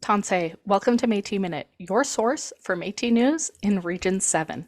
Tansei, welcome to Métis Minute, your source for Métis news in Region 7.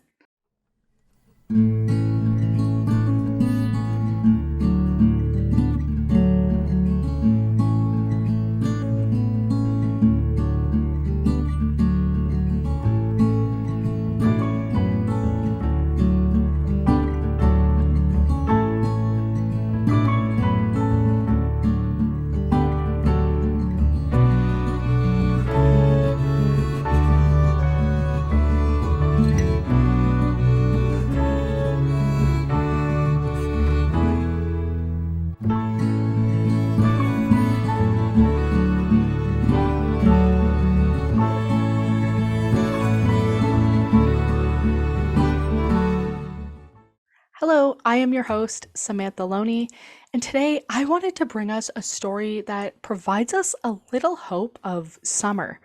Hello, I am your host, Samantha Loney, and today I wanted to bring us a story that provides us a little hope of summer.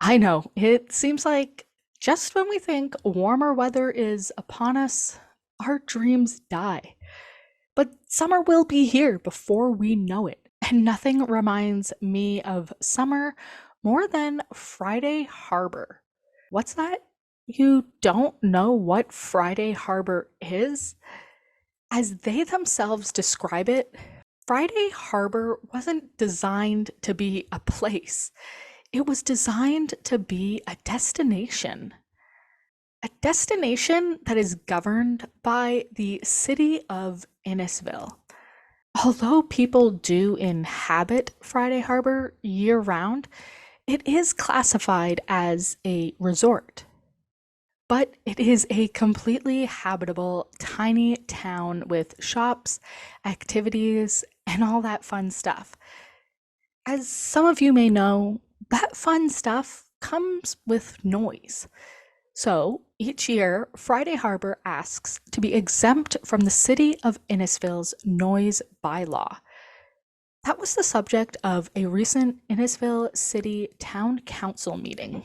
I know, it seems like just when we think warmer weather is upon us, our dreams die. But summer will be here before we know it, and nothing reminds me of summer more than Friday Harbour. What's that? You don't know what Friday Harbour is? As they themselves describe it, Friday Harbour wasn't designed to be a place. It was designed to be a destination. A destination that is governed by the city of Innisfil. Although people do inhabit Friday Harbour year-round, it is classified as a resort. But it is a completely habitable, tiny town with shops, activities, and all that fun stuff. As some of you may know, that fun stuff comes with noise. So each year, Friday Harbour asks to be exempt from the City of Innisfil's noise bylaw. That was the subject of a recent Innisfil City Town Council meeting.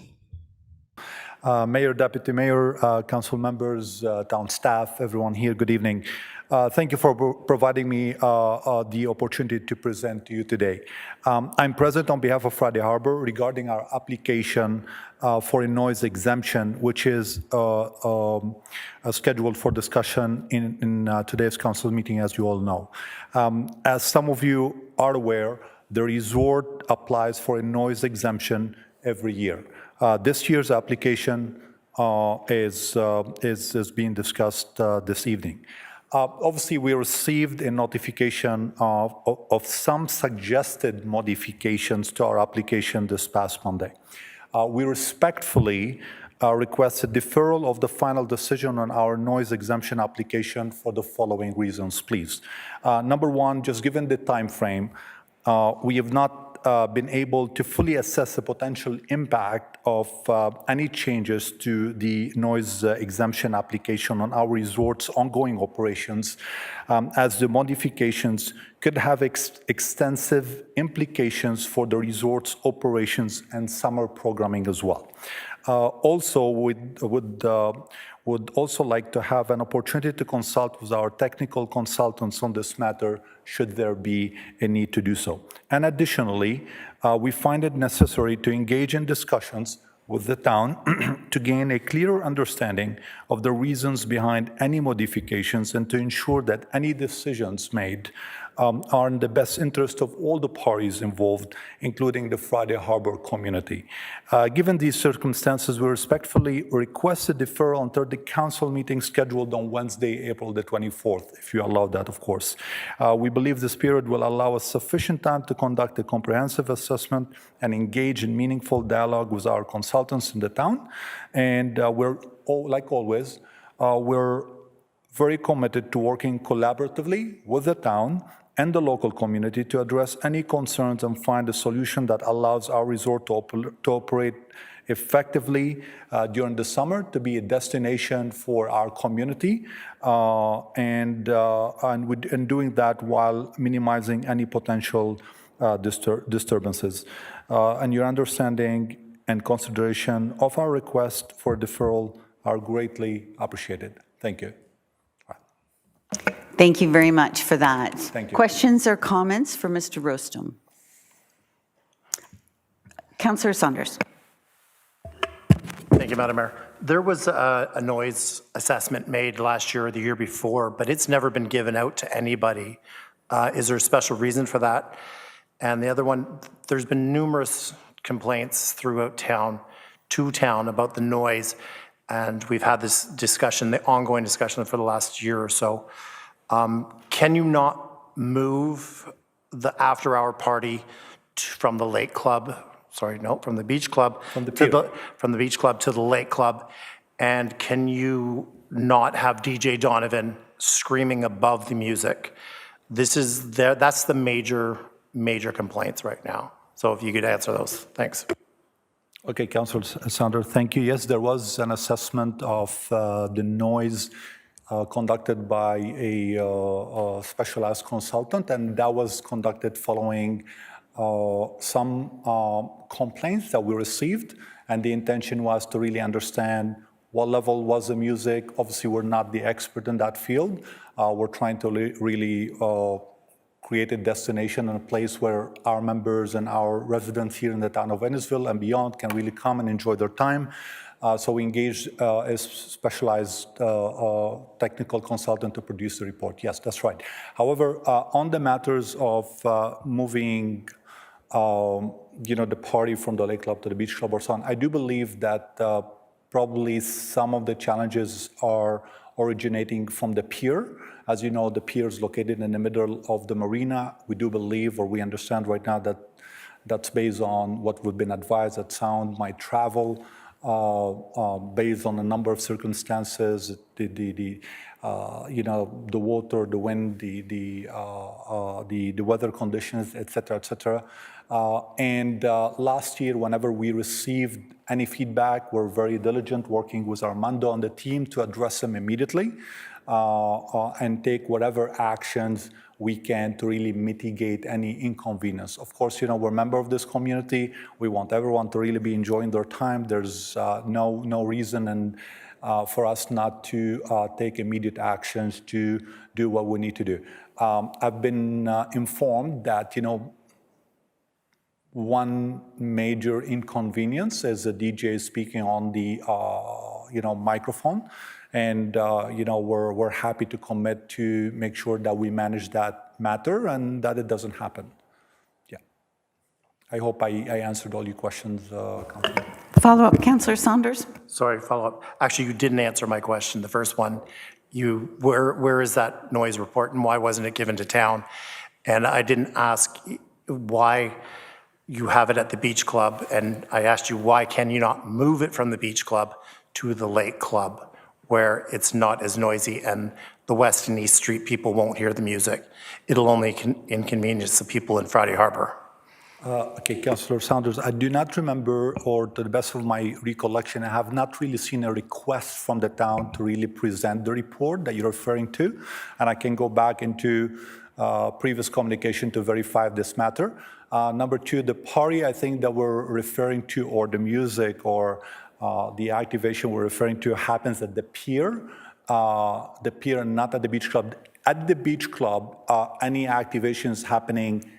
Mayor, Deputy Mayor, council members, town staff, everyone here, good evening. Thank you for providing me the opportunity to present to you today. I'm present on behalf of Friday Harbour regarding our application for a noise exemption, which is scheduled for discussion in today's council meeting, as you all know. As some of you are aware, the resort applies for a noise exemption every year. This year's application is being discussed this evening. Obviously, we received a notification of some suggested modifications to our application this past Monday. We respectfully request a deferral of the final decision on our noise exemption application for the following reasons, please. Number one, just given the time frame, we have not been able to fully assess the potential impact of any changes to the noise exemption application on our resort's ongoing operations, as the modifications could have extensive implications for the resort's operations and summer programming as well. Also, would also like to have an opportunity to consult with our technical consultants on this matter, should there be a need to do so. And additionally, we find it necessary to engage in discussions with the town to gain a clearer understanding of the reasons behind any modifications and to ensure that any decisions made are in the best interest of all the parties involved, including the Friday Harbour community. Given these circumstances, we respectfully request a deferral until the council meeting scheduled on Wednesday, April the 24th, if you allow that, of course. We believe this period will allow us sufficient time to conduct a comprehensive assessment and engage in meaningful dialogue with our consultants in the town. And we're, like always, we're very committed to working collaboratively with the town and the local community to address any concerns and find a solution that allows our resort to operate effectively during the summer, to be a destination for our community, and doing that while minimizing any potential disturbances. And your understanding and consideration of our request for deferral are greatly appreciated. Thank you. Thank you very much for that. Thank you. Questions or comments for Mr. Rostom? Councillor Saunders. Thank you, Madam Mayor. There was a noise assessment made last year or the year before, but it's never been given out to anybody. Is there a special reason for that? And the other one, there's been numerous complaints throughout town, to town, about the noise, and we've had this discussion, the ongoing discussion for the last year or so. Can you not move the after-hour party from the lake club? Sorry, no, from the beach club From the to pier. from the beach club to the lake club, and can you not have DJ Donovan screaming above the music? That's the major complaints right now. So if you could answer those, thanks. Okay, Councillor Saunders, thank you. Yes, there was an assessment of the noise conducted by a specialized consultant, and that was conducted following some complaints that we received, and the intention was to really understand what level was the music. Obviously, we're not the expert in that field. We're trying to really create a destination and a place where our members and our residents here in the town of Innisfil and beyond can really come and enjoy their time. So we engaged a specialized technical consultant to produce the report. Yes, that's right. However, on the matters of moving the party from the lake club to the beach club or so on, I do believe that probably some of the challenges are originating from the pier. As you know, the pier is located in the middle of the marina. We do believe, or we understand right now, that that's based on what we've been advised, that sound might travel based on a number of circumstances, the water, the wind, the weather conditions, et cetera, et cetera. And last year, whenever we received any feedback, we're very diligent working with Armando and the team to address them immediately and take whatever actions we can to really mitigate any inconvenience. Of course, we're a member of this community. We want everyone to really be enjoying their time. There's no reason for us not to take immediate actions to do what we need to do. I've been informed that, one major inconvenience is the DJ speaking on the microphone, and we're happy to commit to make sure that we manage that matter and that it doesn't happen. Yeah, I hope I answered all your questions, Councillor. Follow-up, Councillor Saunders. Sorry, follow-up. Actually, you didn't answer my question. The first one, where is that noise report and why wasn't it given to town? And I didn't ask why you have it at the beach club, and I asked you why can you not move it from the beach club to the lake club where it's not as noisy and the West and East Street people won't hear the music. It'll only inconvenience the people in Friday Harbour. Okay, Councillor Saunders, I do not remember, or to the best of my recollection, I have not really seen a request from the town to really present the report that you're referring to, and I can go back into previous communication to verify this matter. Number two, the party I think that we're referring to, or the music, or the activation we're referring to happens at the pier, not at the beach club. At the beach club, any activations happening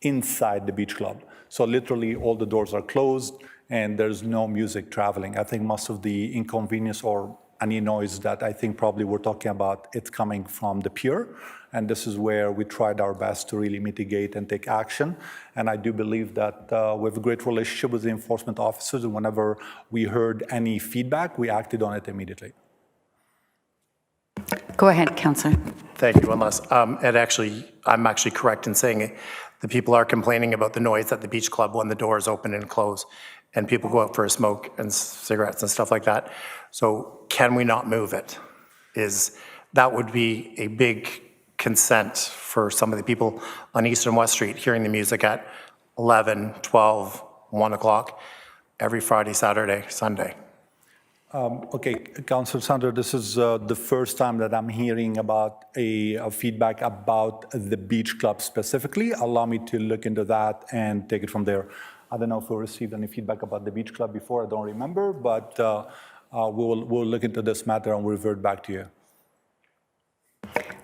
inside the beach club. So literally all the doors are closed and there's no music traveling. I think most of the inconvenience or any noise that I think probably we're talking about, it's coming from the pier. And this is where we tried our best to really mitigate and take action. And I do believe that we have a great relationship with the enforcement officers, and whenever we heard any feedback, we acted on it immediately. Go ahead, Councillor. Thank you, unless, I'm actually correct in saying it. The people are complaining about the noise at the beach club when the doors open and close, and people go out for a smoke and cigarettes and stuff like that. So can we not move it? That would be a big consent for some of the people on East and West Street hearing the music at 11, 12, 1 o'clock every Friday, Saturday, Sunday. Okay, Councillor Saunders, this is the first time that I'm hearing about a feedback about the beach club specifically. Allow me to look into that and take it from there. I don't know if we received any feedback about the beach club before, I don't remember, but we'll look into this matter and we'll revert back to you.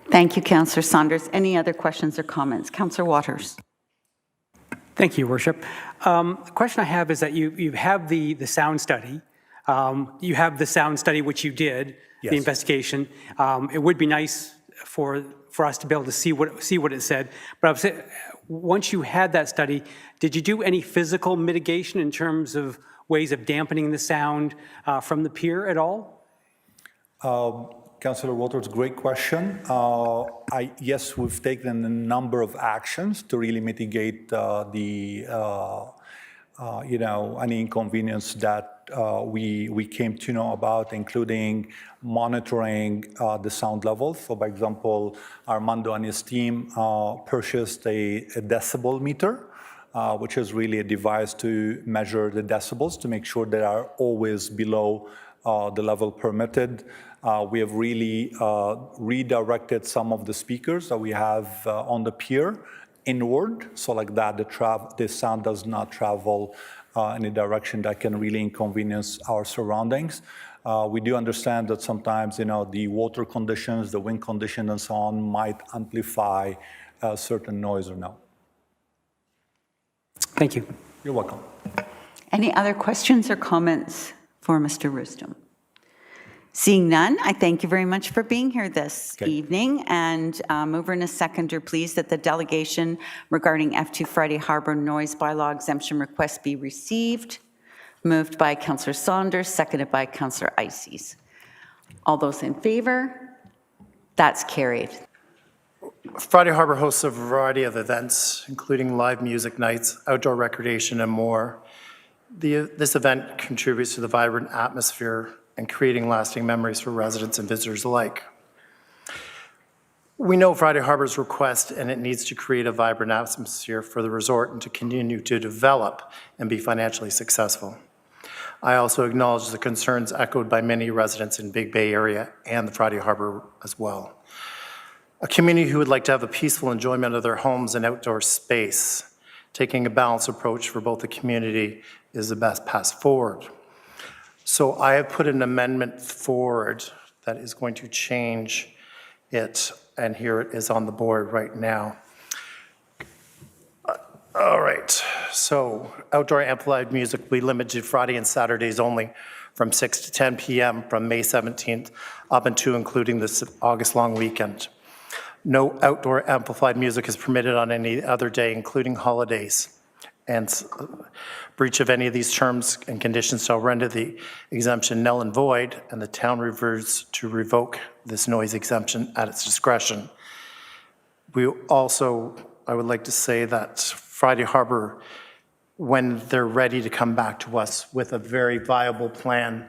Thank you, Councillor Saunders. Any other questions or comments? Councillor Waters. Thank you, Worship. The question I have is that you have the sound study. You have the sound study, which you did, Yes. the investigation. It would be nice for us to be able to see what it said. But I would say, once you had that study, did you do any physical mitigation in terms of ways of dampening the sound from the pier at all? Councillor Waters, great question. Yes, we've taken a number of actions to really mitigate any inconvenience that we came to know about, including monitoring the sound levels. So, by example, Armando and his team purchased a decibel meter, which is really a device to measure the decibels to make sure they are always below the level permitted. We have really redirected some of the speakers that we have on the pier inward, so like that the sound does not travel in a direction that can really inconvenience our surroundings. We do understand that sometimes, the water conditions, the wind condition, and so on might amplify certain noise or no. Thank you. You're welcome. Any other questions or comments for Mr. Rustom? Seeing none, I thank you very much for being here this evening. And mover and a seconder, please, that the delegation regarding F2 Friday Harbour noise bylaw exemption request be received. Moved by Councillor Saunders, seconded by Councillor Ices. All those in favor? That's carried. Friday Harbour hosts a variety of events, including live music nights, outdoor recreation, and more. This event contributes to the vibrant atmosphere and creating lasting memories for residents and visitors alike. We know Friday Harbour's request, and it needs to create a vibrant atmosphere for the resort and to continue to develop and be financially successful. I also acknowledge the concerns echoed by many residents in Big Bay area and the Friday Harbour as well. A community who would like to have a peaceful enjoyment of their homes and outdoor space. Taking a balanced approach for both the community is the best path forward. So I have put an amendment forward that is going to change it, and here it is on the board right now. All right, so outdoor amplified music will be limited Friday and Saturdays only from 6 to 10 p.m. from May 17th up until including this August long weekend. No outdoor amplified music is permitted on any other day, including holidays. And breach of any of these terms and conditions shall render the exemption null and void, and the town reverts to revoke this noise exemption at its discretion. We also, I would like to say that Friday Harbour, when they're ready to come back to us with a very viable plan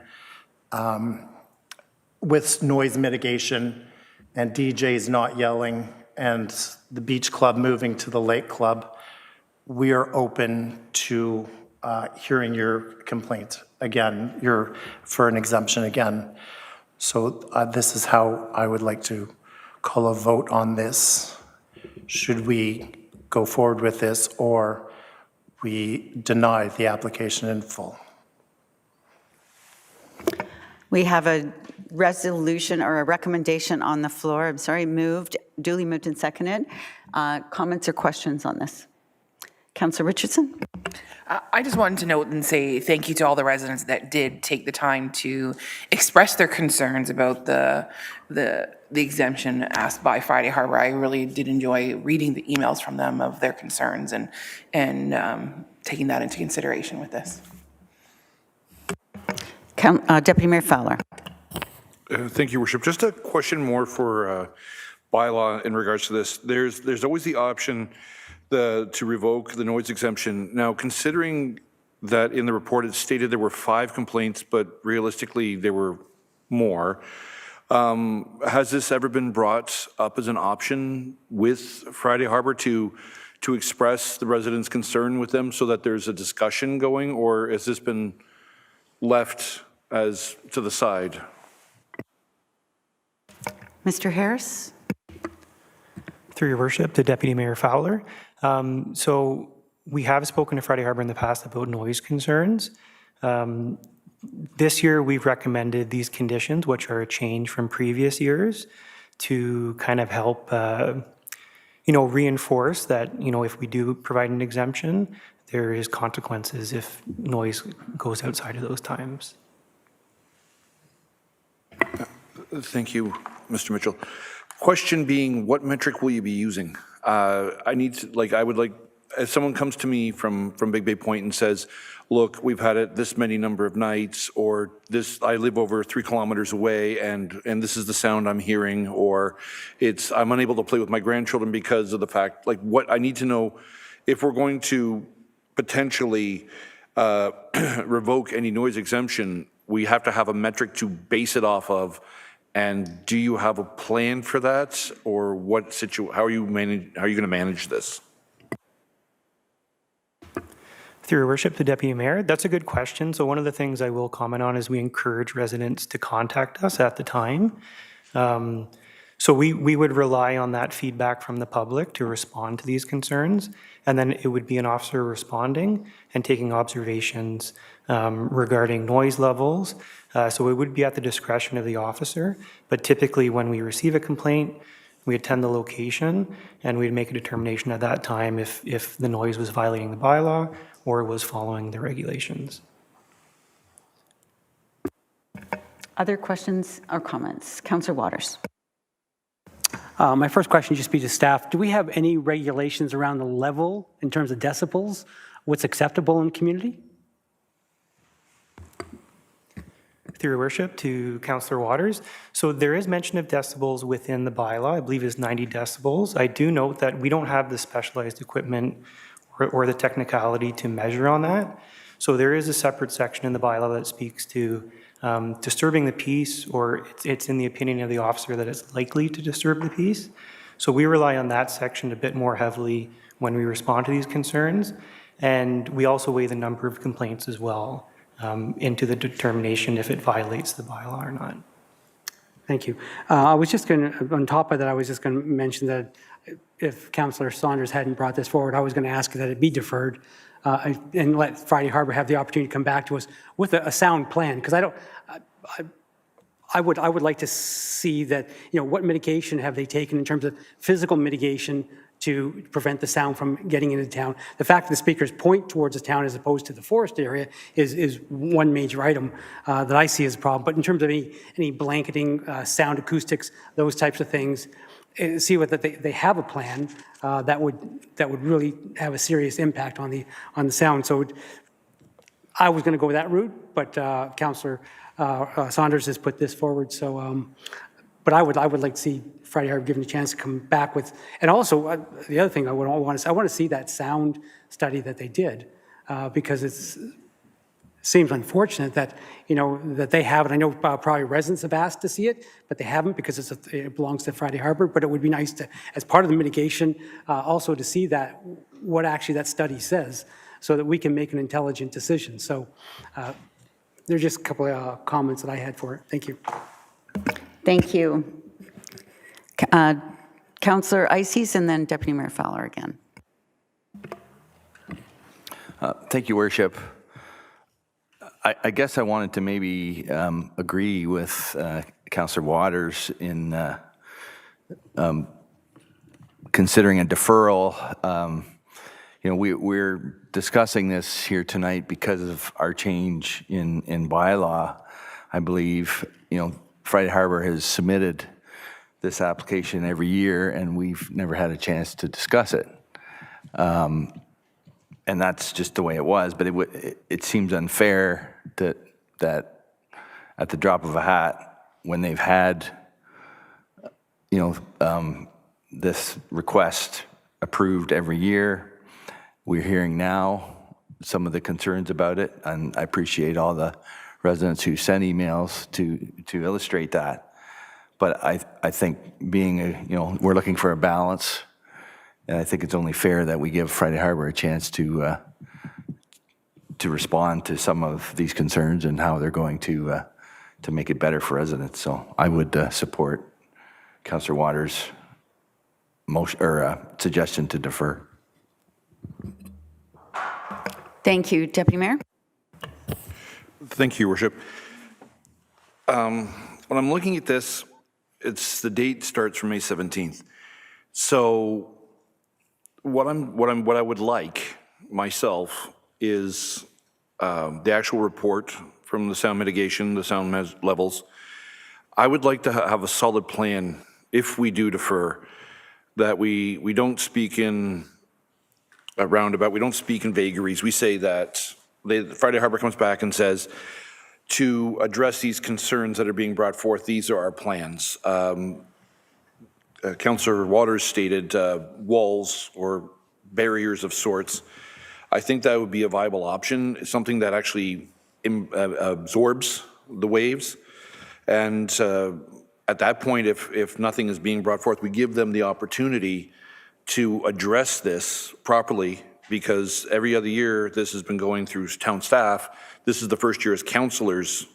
with noise mitigation and DJs not yelling and the beach club moving to the lake club, we are open to hearing your complaint again, for an exemption again. So this is how I would like to call a vote on this. Should we go forward with this, or we deny the application in full? We have a resolution or a recommendation on the floor. I'm sorry, duly moved and seconded. Comments or questions on this? Councillor Richardson? I just wanted to note and say thank you to all the residents that did take the time to express their concerns about the exemption asked by Friday Harbour. I really did enjoy reading the emails from them of their concerns and taking that into consideration with this. Deputy Mayor Fowler. Thank you, Worship. Just a question more for bylaw in regards to this. There's always the option to revoke the noise exemption. Now, considering that in the report it stated there were 5 complaints, but realistically there were more, has this ever been brought up as an option with Friday Harbour to express the residents' concern with them so that there's a discussion going, or has this been left as to the side? Mr. Harris? Through your worship, to Deputy Mayor Fowler. So we have spoken to Friday Harbour in the past about noise concerns. This year we've recommended these conditions, which are a change from previous years, to kind of help reinforce that, if we do provide an exemption, there is consequences if noise goes outside of those times. Thank you, Mr. Mitchell. Question being, what metric will you be using? I need to, I would like, if someone comes to me from Big Bay Point and says, look, we've had it this many number of nights, or this, I live over 3 kilometers away and this is the sound I'm hearing, or I'm unable to play with my grandchildren because of the fact, what I need to know, if we're going to potentially revoke any noise exemption, we have to have a metric to base it off of. And do you have a plan for that, or how are you going to manage this? Through your worship, the Deputy Mayor, that's a good question. So one of the things I will comment on is we encourage residents to contact us at the time. So we would rely on that feedback from the public to respond to these concerns, and then it would be an officer responding and taking observations regarding noise levels. So it would be at the discretion of the officer, but typically when we receive a complaint, we attend the location and we'd make a determination at that time if the noise was violating the bylaw or was following the regulations. Other questions or comments? Councillor Waters. My first question would just be to staff. Do we have any regulations around the level in terms of decibels? What's acceptable in the community? Through your worship, to Councillor Waters. So there is mention of decibels within the bylaw. I believe it's 90 decibels. I do note that we don't have the specialized equipment or the technicality to measure on that. So there is a separate section in the bylaw that speaks to disturbing the peace, or it's in the opinion of the officer that it's likely to disturb the peace. So we rely on that section a bit more heavily when we respond to these concerns. And we also weigh the number of complaints as well into the determination if it violates the bylaw or not. Thank you. I was just going to, on top of that, I was just going to mention that if Councillor Saunders hadn't brought this forward, I was going to ask that it be deferred and let Friday Harbour have the opportunity to come back to us with a sound plan, because I would like to see that, what mitigation have they taken in terms of physical mitigation to prevent the sound from getting into town. The fact that the speakers point towards the town as opposed to the forest area is one major item that I see as a problem. But in terms of any blanketing, sound acoustics, those types of things, see that they have a plan that would really have a serious impact on the sound. So I was going to go that route, but Councillor Saunders has put this forward. So, but I would like to see Friday Harbour given a chance to come back with, and also the other thing I want to see that sound study that they did, because it seems unfortunate that that they have it. I know probably residents have asked to see it, but they haven't because it belongs to Friday Harbour. But it would be nice to, as part of the mitigation, also to see what actually that study says, so that we can make an intelligent decision. So there's just a couple of comments that I had for it. Thank you. Thank you. Councillor Ices and then Deputy Mayor Fowler again. Thank you, Worship. I guess I wanted to maybe agree with Councillor Waters in considering a deferral. We're discussing this here tonight because of our change in bylaw. I believe, Friday Harbour has submitted this application every year, and we've never had a chance to discuss it. And that's just the way it was, but it seems unfair that at the drop of a hat, when they've had, this request approved every year, we're hearing now some of the concerns about it, and I appreciate all the residents who sent emails to illustrate that. But I think we're looking for a balance, and I think it's only fair that we give Friday Harbour a chance to respond to some of these concerns and how they're going to make it better for residents. So I would support Councillor Waters' motion or suggestion to defer. Thank you. Deputy Mayor? Thank you, Your Worship. When I'm looking at this, the date starts from May 17th. So what I would like myself is the actual report from the sound mitigation, the sound levels. I would like to have a solid plan if we do defer, that we don't speak in a roundabout, we don't speak in vagaries. We say that Friday Harbour comes back and says, to address these concerns that are being brought forth, these are our plans. Councillor Waters stated walls or barriers of sorts. I think that would be a viable option, something that actually absorbs the waves. And at that point, if nothing is being brought forth, we give them the opportunity to address this properly, because every other year this has been going through town staff. This is the first year as councillors,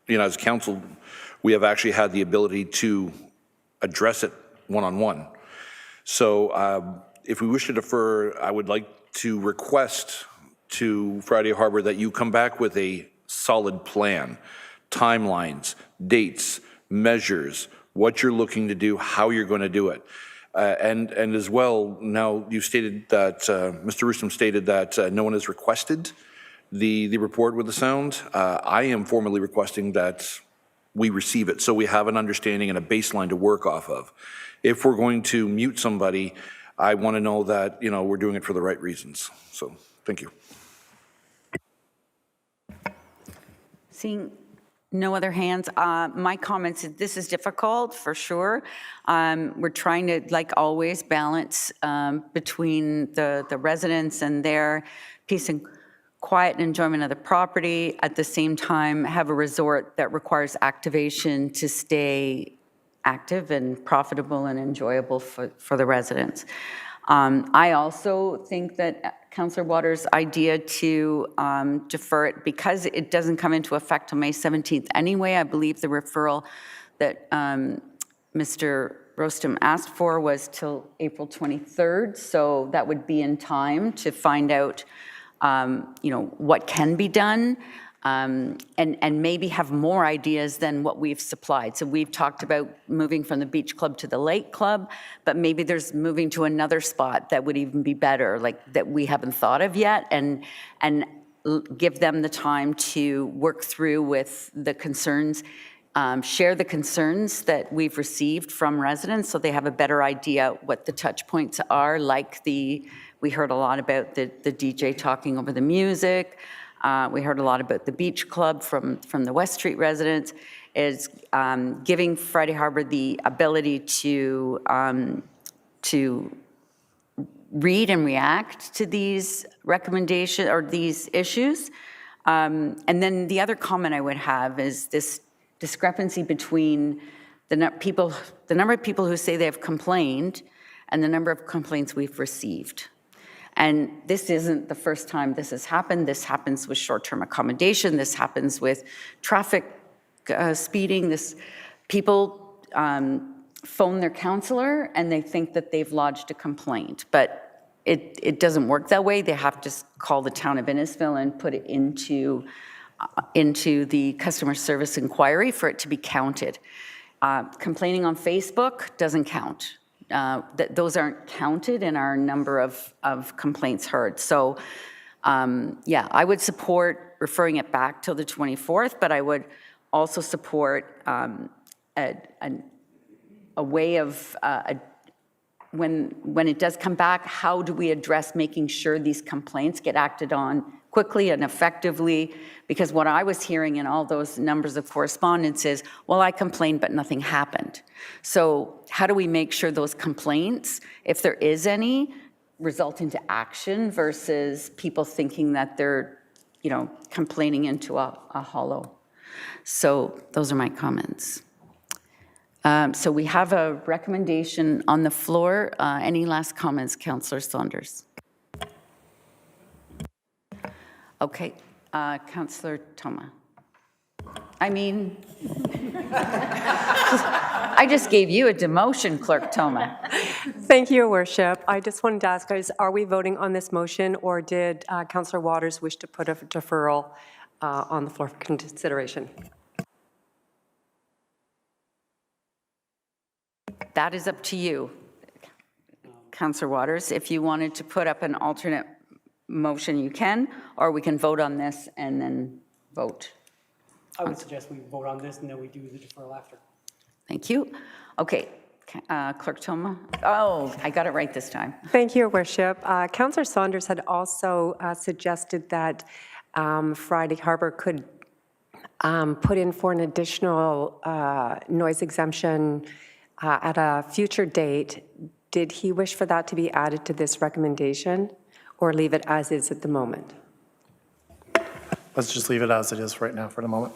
as council, we have actually had the ability to address it one-on-one. So if we wish to defer, I would like to request to Friday Harbour that you come back with a solid plan, timelines, dates, measures, what you're looking to do, how you're going to do it. And as well, now you stated that, Mr. Roostom stated that no one has requested the report with the sound. I am formally requesting that we receive it so we have an understanding and a baseline to work off of. If we're going to mute somebody, I want to know that, we're doing it for the right reasons. So, thank you. Seeing no other hands, my comments, this is difficult for sure. We're trying to, like always, balance between the residents and their peace and quiet and enjoyment of the property, at the same time have a resort that requires activation to stay active and profitable and enjoyable for the residents. I also think that Councillor Waters' idea to defer it, because it doesn't come into effect on May 17th anyway. I believe the referral that Mr. Roostom asked for was till April 23rd, so that would be in time to find out what can be done, and maybe have more ideas than what we've supplied. So we've talked about moving from the beach club to the lake club, but maybe there's moving to another spot that would even be better, like that we haven't thought of yet, and give them the time to work through with the concerns, share the concerns that we've received from residents so they have a better idea what the touch points are, like we heard a lot about the DJ talking over the music. We heard a lot about the beach club from the West Street residents, is giving Friday Harbour the ability to read and react to these recommendations or these issues. And then the other comment I would have is this discrepancy between the number of people who say they have complained and the number of complaints we've received. And this isn't the first time this has happened. This happens with short-term accommodation. This happens with traffic speeding. People phone their counselor and they think that they've lodged a complaint, but it doesn't work that way. They have to call the town of Innisfil and put it into the customer service inquiry for it to be counted. Complaining on Facebook doesn't count. Those aren't counted in our number of complaints heard. So, I would support referring it back till the 24th, but I would also support a way of, when it does come back, how do we address making sure these complaints get acted on quickly and effectively? Because what I was hearing in all those numbers of correspondence is, well, I complained, but nothing happened. So how do we make sure those complaints, if there is any, result into action versus people thinking that they're, complaining into a hollow? So those are my comments. So we have a recommendation on the floor. Any last comments, Councillor Saunders? Okay, Councillor Toma. I just gave you a demotion, Clerk Toma. Thank you, Your Worship. I just wanted to ask, are we voting on this motion, or did Councillor Waters wish to put a deferral on the floor for consideration? That is up to you. Councillor Waters. If you wanted to put up an alternate motion, you can, or we can vote on this and then vote. I would suggest we vote on this and then we do the deferral after. Thank you. Okay, Clerk Toma. Oh, I got it right this time. Thank you, Your Worship. Councillor Saunders had also suggested that Friday Harbour could put in for an additional noise exemption at a future date. Did he wish for that to be added to this recommendation or leave it as is at the moment? Let's just leave it as it is right now for the moment.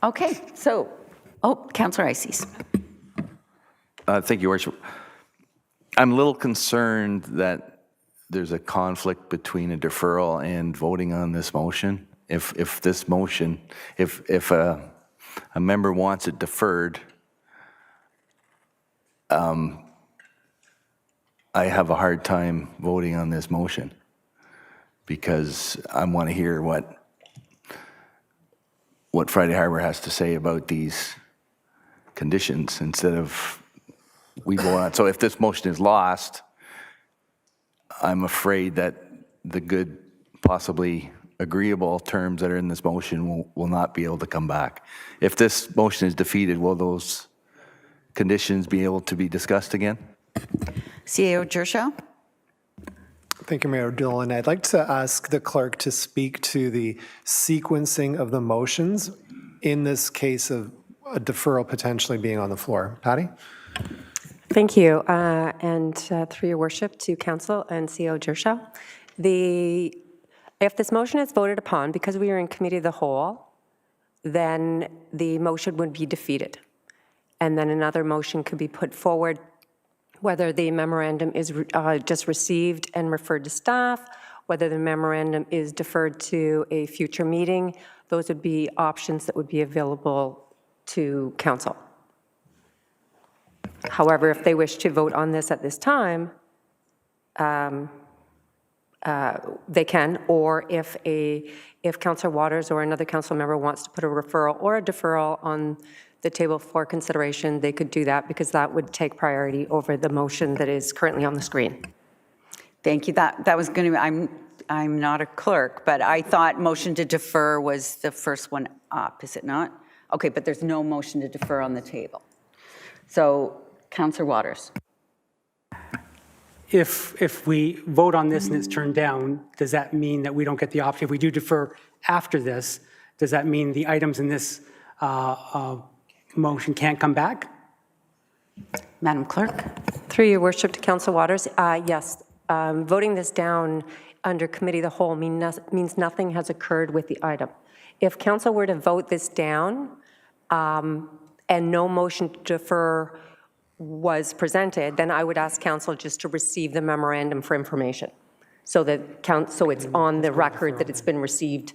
Okay, so, Councillor Ices. Thank you, Worship. I'm a little concerned that there's a conflict between a deferral and voting on this motion. If this motion, if a member wants it deferred, I have a hard time voting on this motion because I want to hear what Friday Harbour has to say about these conditions instead of we vote on. So if this motion is lost, I'm afraid that the good, possibly agreeable terms that are in this motion will not be able to come back. If this motion is defeated, will those conditions be able to be discussed again? CAO Gershaw. Thank you, Mayor Dillon. I'd like to ask the clerk to speak to the sequencing of the motions in this case of a deferral potentially being on the floor. Patty? Thank you. And through Your Worship to Council and CEO Gershaw. If this motion is voted upon, because we are in committee of the whole, then the motion would be defeated. And then another motion could be put forward, whether the memorandum is just received and referred to staff, whether the memorandum is deferred to a future meeting. Those would be options that would be available to council. However, if they wish to vote on this at this time, they can, or if Councillor Waters or another council member wants to put a referral or a deferral on the table for consideration, they could do that because that would take priority over the motion that is currently on the screen. Thank you. That was going to, I'm not a clerk, but I thought motion to defer was the first one up, is it not? Okay, but there's no motion to defer on the table. So, Councillor Waters. If we vote on this and it's turned down, does that mean that we don't get the option? If we do defer after this, does that mean the items in this motion can't come back? Madam Clerk. Through Your Worship to Councillor Waters, yes. Voting this down under committee of the whole means nothing has occurred with the item. If council were to vote this down and no motion to defer was presented, then I would ask council just to receive the memorandum for information, so that so it's on the record that it's been received.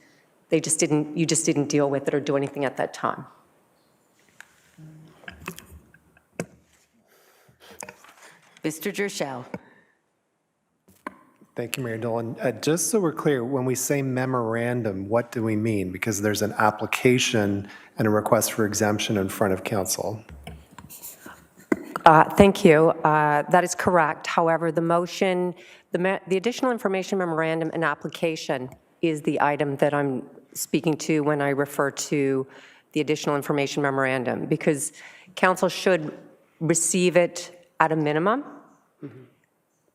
You just didn't deal with it or do anything at that time. Mr. Gershaw. Thank you, Mayor Dillon. Just so we're clear, when we say memorandum, what do we mean? Because there's an application and a request for exemption in front of council. Thank you. That is correct. However, the motion, the additional information memorandum and application is the item that I'm speaking to when I refer to the additional information memorandum, because council should receive it at a minimum,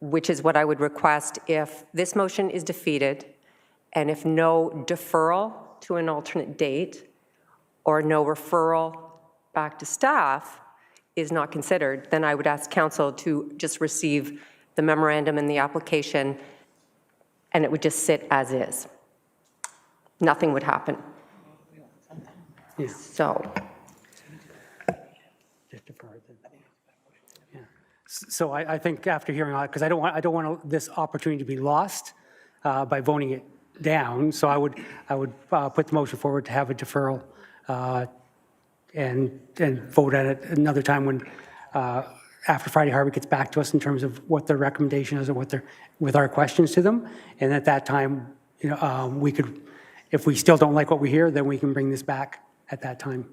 which is what I would request if this motion is defeated and if no deferral to an alternate date or no referral back to staff is not considered, then I would ask council to just receive the memorandum and the application, and it would just sit as is. Nothing would happen. Yeah. So. So I think after hearing all that, because I don't want this opportunity to be lost by voting it down. So I would put the motion forward to have a deferral and vote at it another time when after Friday Harbour gets back to us in terms of what their recommendation is or what their with our questions to them. And at that time, we could, if we still don't like what we hear, then we can bring this back at that time.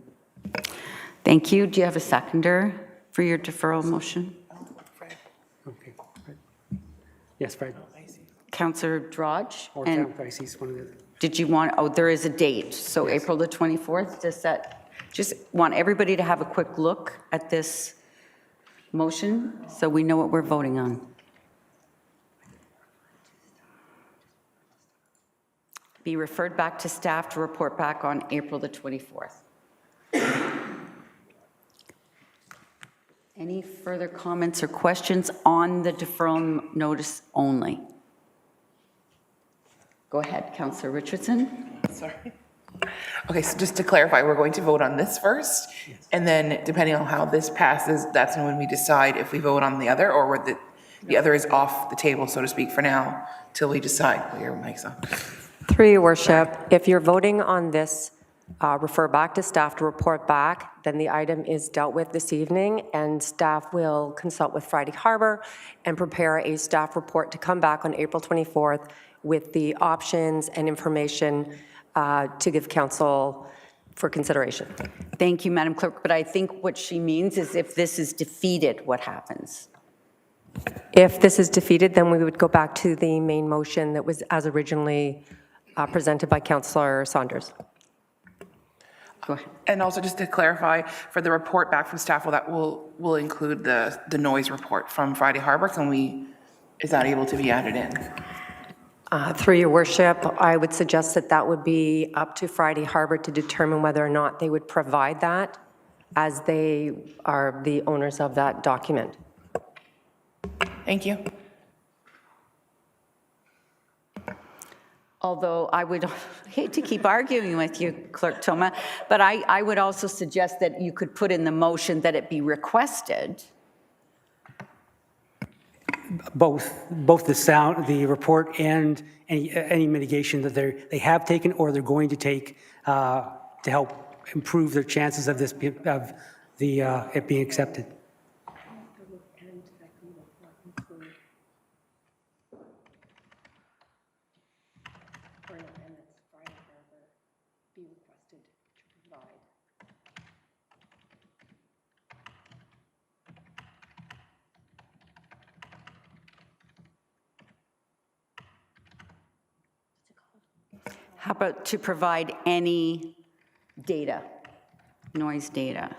Thank you. Do you have a seconder? for your deferral motion? Okay. Yes, Fred. Councillor Drodge? Or And town crises, one of the. did you want, oh, there is a date, so April the 24th, does that, just want everybody to have a quick look at this motion so we know what we're voting on. Be referred back to staff to report back on April the 24th. Any further comments or questions on the deferral notice only? Go ahead, Councillor Richardson. Sorry. Okay, so just to clarify, we're going to vote on this first, and then depending on how this passes, that's when we decide if we vote on the other, or whether the other is off the table, so to speak, for now, till we decide. Put your mics on. Through your worship, if you're voting on this, refer back to staff to report back, then the item is dealt with this evening, and staff will consult with Friday Harbour and prepare a staff report to come back on April 24th with the options and information to give council for consideration. Thank you, Madam Clerk, but I think what she means is if this is defeated, what happens? If this is defeated, then we would go back to the main motion that was as originally presented by Councillor Saunders. Go ahead. And also just to clarify, for the report back from staff, will include the noise report from Friday Harbour. Is that able to be added in? Through your worship, I would suggest that that would be up to Friday Harbour to determine whether or not they would provide that, as they are the owners of that document. Thank you. Although I would hate to keep arguing with you, Clerk Toma, but I would also suggest that you could put in the motion that it be requested. Both the report and any mitigation that they have taken or they're going to take to help improve their chances of this it being accepted. How about to provide any data, noise data?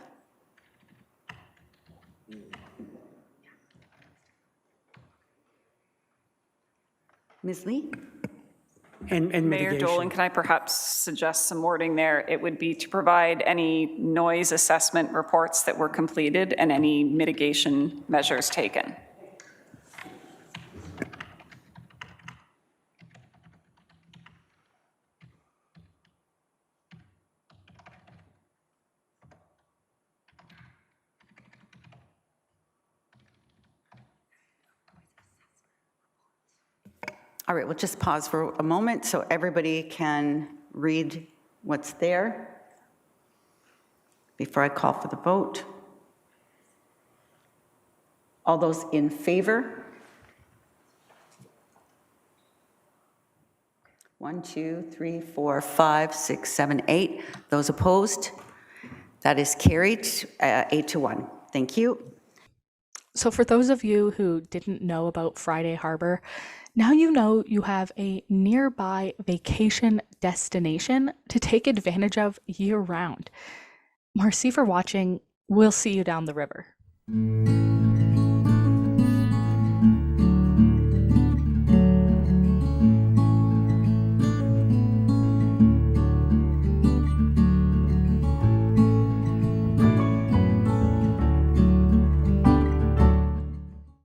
Ms. Lee? And Mayor mitigation. Dolan, can I perhaps suggest some wording there? It would be to provide any noise assessment reports that were completed and any mitigation measures taken. All right, we'll just pause for a moment so everybody can read what's there before I call for the vote. All those in favor? 1, 2, 3, 4, 5, 6, 7, 8. Those opposed? That is carried 8-1. Thank you. So for those of you who didn't know about Friday Harbour, now you know you have a nearby vacation destination to take advantage of year-round. Merci for watching. We'll see you down the river.